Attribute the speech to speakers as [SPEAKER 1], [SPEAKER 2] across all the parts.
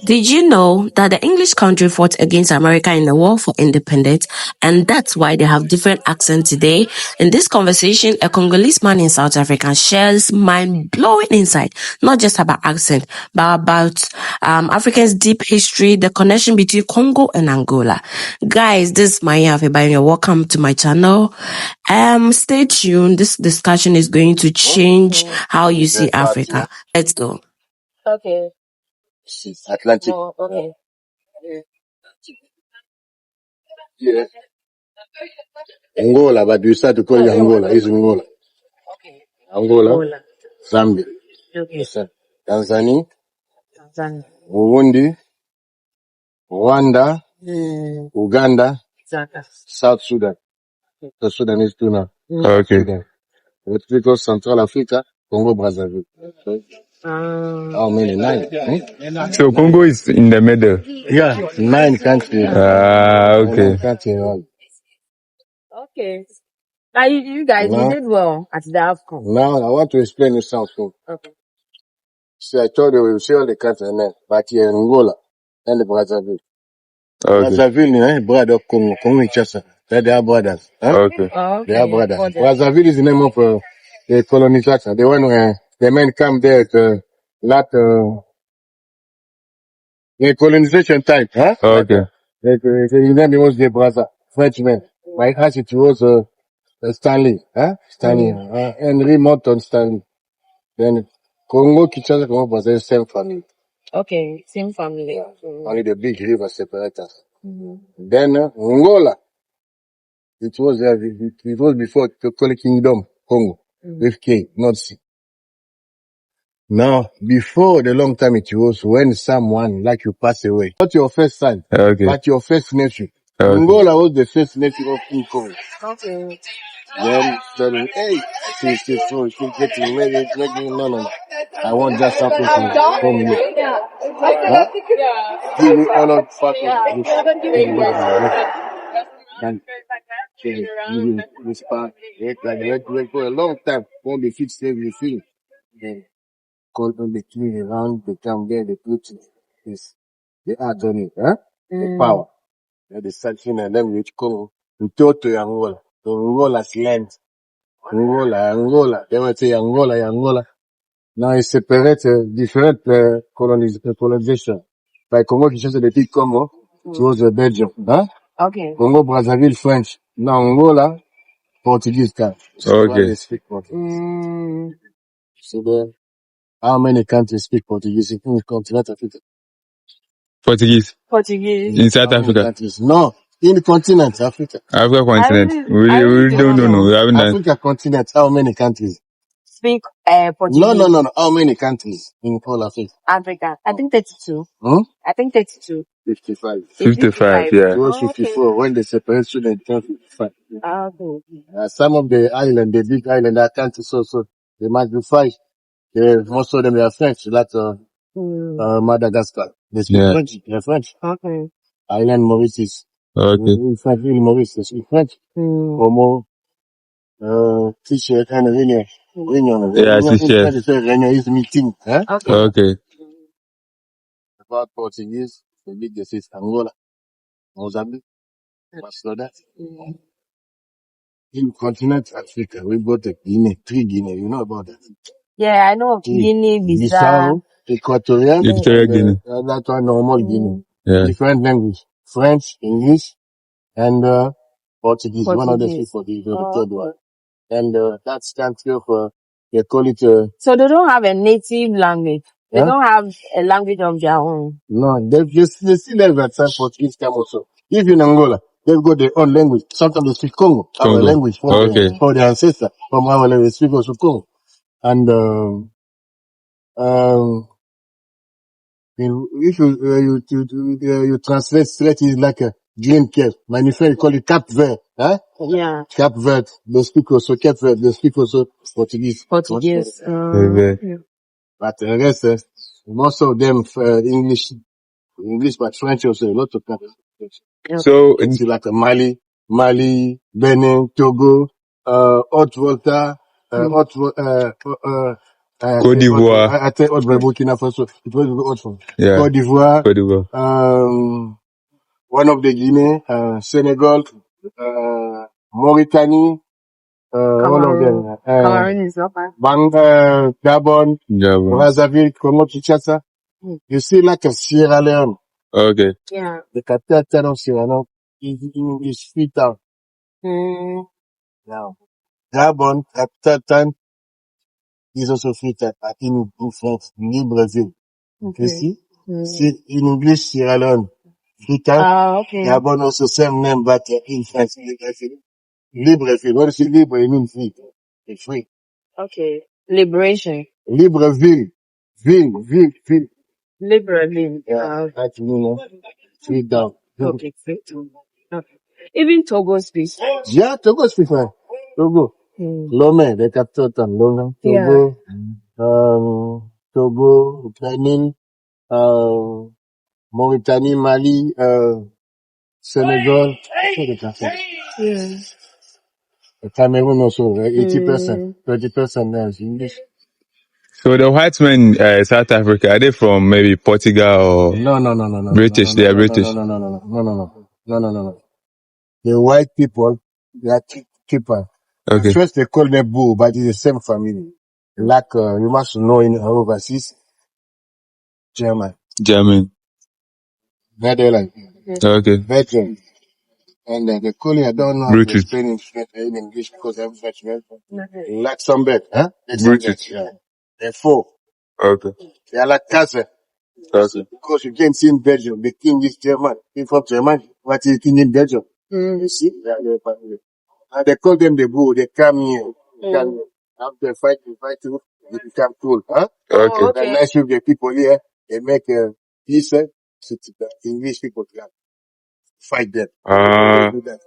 [SPEAKER 1] Did you know that the English country fought against America in the war for independence, and that's why they have different accents today? In this conversation, a Congolese man in South Africa shares mind-blowing insight, not just about accent, but about Africa's deep history, the connection between Congo and Angola. Guys, this is Maya Afebayo. Welcome to my channel. Stay tuned. This discussion is going to change how you see Africa. Let's go.
[SPEAKER 2] Okay.
[SPEAKER 3] Atlantic.
[SPEAKER 2] Oh, okay.
[SPEAKER 3] Yeah. Angola, but we start to call it Angola. It's Angola.
[SPEAKER 2] Okay.
[SPEAKER 3] Angola, Zambia,
[SPEAKER 2] Okay.
[SPEAKER 3] Tanzania,
[SPEAKER 2] Tanzania.
[SPEAKER 3] Burundi, Rwanda, Uganda,
[SPEAKER 2] Zaka.
[SPEAKER 3] South Sudan. South Sudan is too now.
[SPEAKER 4] Okay.
[SPEAKER 3] Sudan. Republic of Central Africa, Congo Brazzaville. How many? 9.
[SPEAKER 4] So Congo is in the middle.
[SPEAKER 3] Yeah, 9 countries.
[SPEAKER 4] Okay.
[SPEAKER 3] 9 countries.
[SPEAKER 2] Okay. Now you guys, you did well at the AFCON.
[SPEAKER 3] Now I want to explain you something.
[SPEAKER 2] Okay.
[SPEAKER 3] See, I told you we will see all the countries, but here in Angola and the Brazzaville.
[SPEAKER 4] Okay.
[SPEAKER 3] Brazzaville, brother of Congo, Congo Kinshasa. They are brothers. Huh?
[SPEAKER 4] Okay.
[SPEAKER 2] Oh, okay.
[SPEAKER 3] They are brothers.
[SPEAKER 2] Got it.
[SPEAKER 3] Brazzaville is the name of the colonization. The one where the men come there to the colonization time. Huh?
[SPEAKER 4] Okay.
[SPEAKER 3] The name was the brother, Frenchman. My house it was Stanley. Huh? Stanley. Henry Morton Stanley. Then Congo Kinshasa, Congo Brazzaville, same family.
[SPEAKER 2] Okay. Same family.
[SPEAKER 3] Only the big river separate us. Then Angola. It was before the Holy Kingdom, Congo, with K, not C. Now, before the long time it was when someone like you pass away, not your first son,
[SPEAKER 4] Okay.
[SPEAKER 3] but your first nephew.
[SPEAKER 4] Okay.
[SPEAKER 3] Angola was the first nephew of King Congo.
[SPEAKER 2] Okay.
[SPEAKER 3] Then tell me, hey, she's getting married, no. I want just something from you. Huh? Give me all of fucking and you respond like for a long time. Won't be fixed everything. Then call on the king around, they come there, they put this the art on it, huh? The power. The sanction and then which come to Angola. To Angola's land. Angola. They will say Angola. Now it's separate different colonization. By Congo Kinshasa, the big Congo, it was Belgium, huh?
[SPEAKER 2] Okay.
[SPEAKER 3] Congo Brazzaville French. Now Angola Portuguese can. So why they speak Portuguese? So then, how many countries speak Portuguese in the continent Africa?
[SPEAKER 4] Portuguese.
[SPEAKER 2] Portuguese.
[SPEAKER 4] In South Africa.
[SPEAKER 3] Countries? No, in the continent Africa.
[SPEAKER 4] Africa continent.
[SPEAKER 2] I
[SPEAKER 4] We don't know. We haven't done.
[SPEAKER 3] Africa continent, how many countries?
[SPEAKER 2] Speak Portuguese.
[SPEAKER 3] No. How many countries in all Africa?
[SPEAKER 2] Africa. I think 32. I think 32.
[SPEAKER 3] 55.
[SPEAKER 4] 55, yeah.
[SPEAKER 3] It was 54 when they separated Sudan. 55.
[SPEAKER 2] Okay.
[SPEAKER 3] Some of the island, the big island, are countries also. They might be 5. Most of them are French, like Madagascar. They speak French. They're French.
[SPEAKER 2] Okay.
[SPEAKER 3] Island Mauritius.
[SPEAKER 4] Okay.
[SPEAKER 3] French, Maurice, they speak French. Como, Fisher, kind of Réunion.
[SPEAKER 4] Yeah, Fisher.
[SPEAKER 3] Réunion is meeting, huh?
[SPEAKER 4] Okay.
[SPEAKER 3] About Portuguese, the biggest is Angola, Mozambique, Barcelona. In continent Africa, we got a Guinea, 3 Guinea, you know about that?
[SPEAKER 2] Yeah, I know of Guinea, Bissau,
[SPEAKER 3] Equatorial,
[SPEAKER 4] Guinea.
[SPEAKER 3] that one normal Guinea.
[SPEAKER 4] Yeah.
[SPEAKER 3] Different language, French, English, and Portuguese. One of the 3 for the third one. And that stands for, they call it
[SPEAKER 2] so they don't have a native language. They don't have a language of their own.
[SPEAKER 3] No, they still have that same Portuguese time also. Even in Angola, they've got their own language. Sometimes they speak Congo, our language for their ancestors, from our language, they speak also Congo. And if you translate straight, it's like a green Cape. My friend call it Cap Verde, huh?
[SPEAKER 2] Yeah.
[SPEAKER 3] Cap Verde. They speak also Cape Verde. They speak also Portuguese.
[SPEAKER 2] But
[SPEAKER 3] the rest, most of them English, but French also a lot of countries.
[SPEAKER 4] So
[SPEAKER 3] it's like a Mali, Benin, Togo, Haute Volta,
[SPEAKER 4] Côte d'Ivoire.
[SPEAKER 3] I take out Burkina Faso. It was out from
[SPEAKER 4] Yeah.
[SPEAKER 3] Côte d'Ivoire.
[SPEAKER 4] Côte d'Ivoire.
[SPEAKER 3] One of the Guinea, Senegal, Mauritanie, all of them.
[SPEAKER 2] Cameroon is not bad.
[SPEAKER 3] Gabon,
[SPEAKER 4] Gabon.
[SPEAKER 3] Brazzaville, Congo, Kinshasa. You see like a Sierra Leone.
[SPEAKER 4] Okay.
[SPEAKER 2] Yeah.
[SPEAKER 3] The capital of Sierra Leone is Freetown. Now, Gabon, capital town is also Freetown. I think in France, Libreville.
[SPEAKER 2] Okay.
[SPEAKER 3] You see? See, in English, Sierra Leone. Freetown.
[SPEAKER 2] Okay.
[SPEAKER 3] Gabon also same name, but in France, Libreville. Libreville. What is it? Libre? It means free. It's free.
[SPEAKER 2] Okay. Liberation.
[SPEAKER 3] Libreville. Ville.
[SPEAKER 2] Libreville.
[SPEAKER 3] Yeah. Actually, Freetown.
[SPEAKER 2] Okay. Okay. Even Togo speaks.
[SPEAKER 3] Yeah, Togo speak fine. Togo. Lomé, the capital town. Lomé. Togo. Togo, Benin, Mauritanie, Mali, Senegal.
[SPEAKER 2] Yeah.
[SPEAKER 3] Cameroon also, 80%, 20% there is English.
[SPEAKER 4] So the white men, South Africa, are they from maybe Portugal or
[SPEAKER 3] No.
[SPEAKER 4] British? They are British.
[SPEAKER 3] No. The white people, they are keeper.
[SPEAKER 4] Okay.
[SPEAKER 3] First they call them bull, but it's the same family. Like, you must know in overseas, German, Netherlands,
[SPEAKER 4] Okay.
[SPEAKER 3] Belgium. And the colony, I don't know how to
[SPEAKER 4] British.
[SPEAKER 3] explain in English because I'm French. Luxembourg, huh?
[SPEAKER 4] British.
[SPEAKER 3] Yeah. They're four.
[SPEAKER 4] Okay.
[SPEAKER 3] They are like cousins.
[SPEAKER 4] Okay.
[SPEAKER 3] Because you can see in Belgium, the king is German. He's from Germany. What is the king in Belgium? You see? And they call them the bull. They come here. After fight, they become cool. Huh?
[SPEAKER 4] Okay.
[SPEAKER 3] The nice with the people here, they make peace. So the English people can fight them. They do that.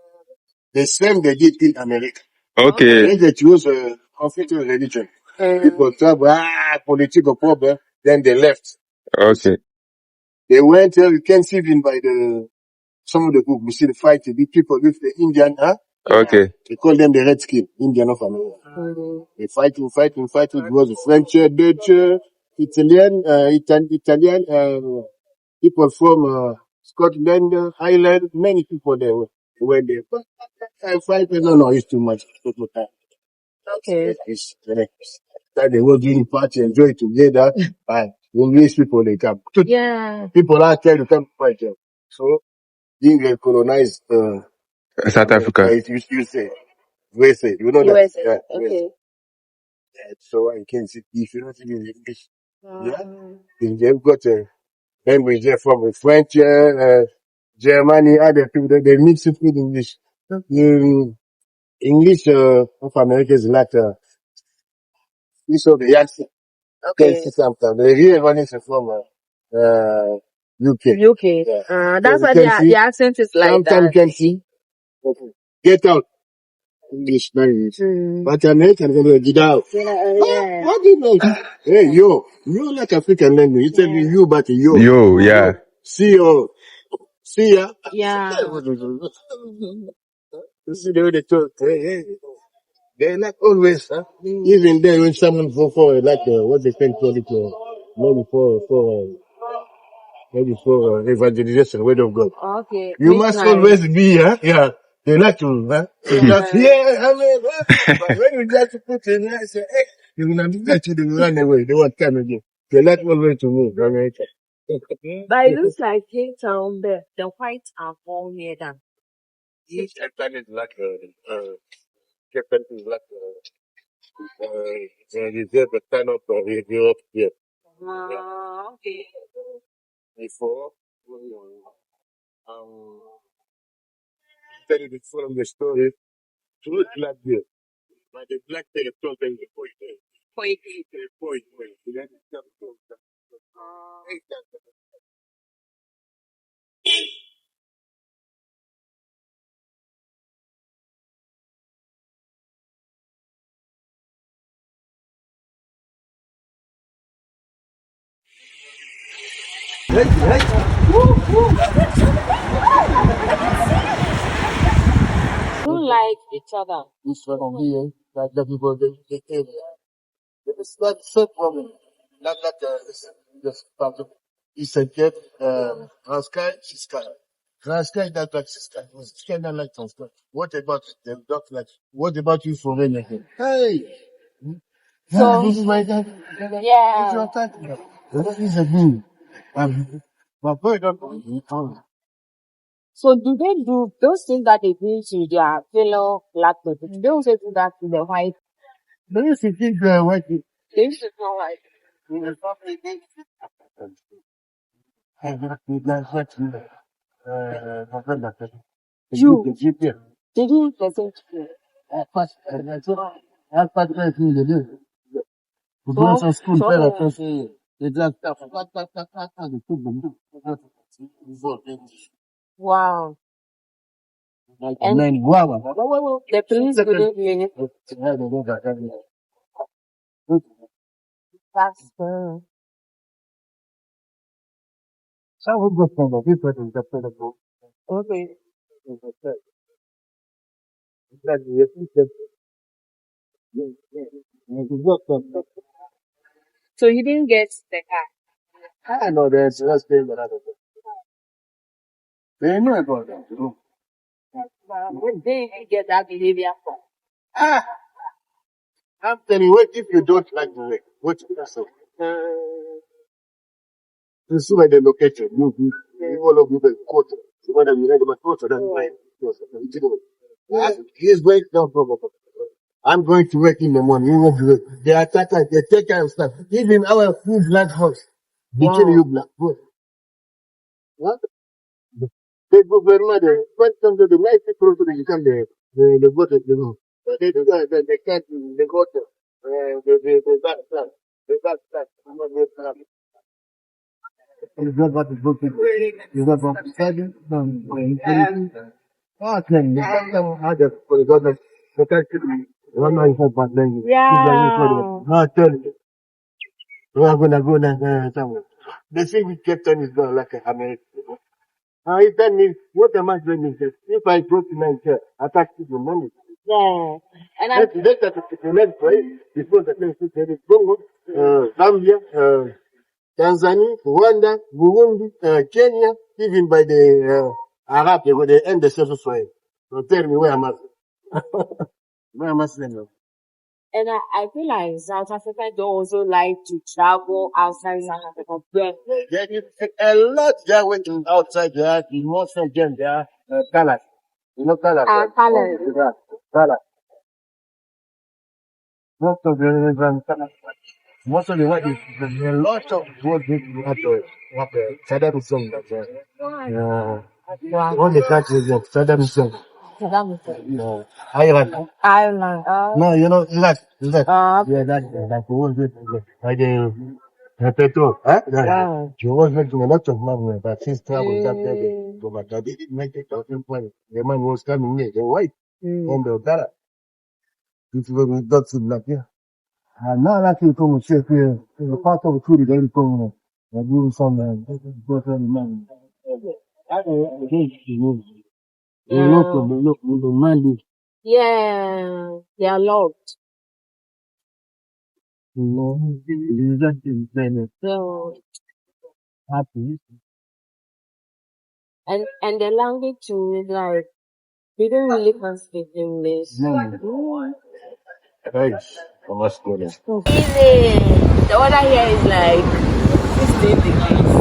[SPEAKER 3] The same they did in America.
[SPEAKER 4] Okay.
[SPEAKER 3] When they choose a conflict with religion, people trouble, political problem, then they left.
[SPEAKER 4] Okay.
[SPEAKER 3] They went, you can see even by some of the book, we see the fight, the people with the Indian, huh?
[SPEAKER 4] Okay.
[SPEAKER 3] They call them the Redskin, Indian of America. They fighting. It was French, Dutch, Italian, people from, Scotland, Ireland, many people there were there. But fight, no, it's too much.
[SPEAKER 2] Okay.
[SPEAKER 3] It's that they were doing party, enjoy together. English people, they come.
[SPEAKER 2] Yeah.
[SPEAKER 3] People are trying to come fight them. So, being colonized,
[SPEAKER 4] South Africa.
[SPEAKER 3] you say, USA, you know that?
[SPEAKER 2] USA.
[SPEAKER 3] Yeah,
[SPEAKER 2] Okay.
[SPEAKER 3] so I can see, if you don't speak English, they've got a language there from French, Germany, other people, they mix it with English. English, of America is like, piece of the Yancy.
[SPEAKER 2] Okay.
[SPEAKER 3] Sometimes. The real one is from, UK.
[SPEAKER 2] UK.
[SPEAKER 3] Yeah.
[SPEAKER 2] That's
[SPEAKER 3] So
[SPEAKER 2] why the accent is like
[SPEAKER 3] sometimes you
[SPEAKER 2] that.
[SPEAKER 3] can see, get out. English language. But American can get out.
[SPEAKER 2] Yeah.
[SPEAKER 3] What do you know? Hey, yo like African language. You tell me you, but yo.
[SPEAKER 4] Yo, yeah.
[SPEAKER 3] See ya.
[SPEAKER 2] Yeah.
[SPEAKER 3] You see the way they talk. Hey. They're not always, huh? Even there when someone for like, what they can call it, maybe for evangelization, word of God.
[SPEAKER 2] Okay.
[SPEAKER 3] You must always be, huh? Yeah. They like to, huh? So just, but when you just put in there, say, hey, you will not do that, you will run away. They won't come again. They like always to move, right?
[SPEAKER 2] But it looks like Cape Town, the whites are all near them.
[SPEAKER 3] Each Captain is like, Captain is like, reserve a kind of Europe here.
[SPEAKER 2] Okay.
[SPEAKER 3] Before, tell you the full of the story, two black beer. But the black beer told them the point. Point.
[SPEAKER 2] Don't like each other.
[SPEAKER 3] This one here, like the people, they It's not so problem. Not that this problem. It's a get Transkai, Siska. Transkai that like Siska. Siska not like Transkai. What about the dog like? What about you for anything? Hey,
[SPEAKER 2] So
[SPEAKER 3] this is my dad. What you
[SPEAKER 2] yeah.
[SPEAKER 3] are talking about? What is a thing? My boy don't.
[SPEAKER 2] So do they do those things that they do to their fellow black people? Do they also do that to the white?
[SPEAKER 3] They used to think what you.
[SPEAKER 2] They used to know like you. They do the same to you. Wow. And the police couldn't do anything. That's okay. So you didn't get the car.
[SPEAKER 3] I know there's less thing that I don't know. They know about that, you know.
[SPEAKER 2] Where did you get that behavior from?
[SPEAKER 3] Ah, I'm telling you, what if you don't like the way? What if that's okay? You see where the location, you all of you the quarter. The one that you read about quarter, that's why. He's going down. I'm going to work in the morning. You won't do it. They attack us. They take care of stuff. Even our food black house. They kill you black. What? They go very much. When it comes to the night people, you come there. They go to the room. They do that. They can't. They go to. They back stuff. They back stuff. It's not what the book is. It's not what the study. Oh, then the system had a for the government. The country. One man said, but then.
[SPEAKER 2] Yeah.
[SPEAKER 3] No, tell you. We are gonna go now somewhere. They say we kept on is going like America. He tell me, what am I doing? If I go to Nigeria, I tax the money.
[SPEAKER 2] Yeah. And I
[SPEAKER 3] That's the next way. Before the thing is Congo, Zambia, Tanzania, Rwanda, Burundi, Kenya, even by the Arab, they end the social soil. So tell me where am I? Where am I now?
[SPEAKER 2] and I feel like South Africa don't also like to travel outside South Africa. But
[SPEAKER 3] There is a lot there waiting outside there. Most of them they are colors. You know colors?
[SPEAKER 2] colors.
[SPEAKER 3] Colors. Most of them are colors. Most of the white is a lot of road people have to Saddam Hussein. All the countries of Saddam Hussein. Ireland.
[SPEAKER 2] Ireland.
[SPEAKER 3] No, you know, Iraq. Yeah, that was it. Like the petrol. Huh?
[SPEAKER 2] Yeah.
[SPEAKER 3] She was making a lot of money, but since travel up there, but they didn't make it out in point. The man was coming here, the white, and the dollar. This was we got to black here. And now that you come check here, the part of the food they come and do some go to the man. I don't know. They look, the man
[SPEAKER 2] Yeah. They are loved. So
[SPEAKER 3] happy.
[SPEAKER 2] and the language too is like we don't really can speak English.
[SPEAKER 3] Right. I must go there.
[SPEAKER 2] Easy. The weather here is like 16 degrees.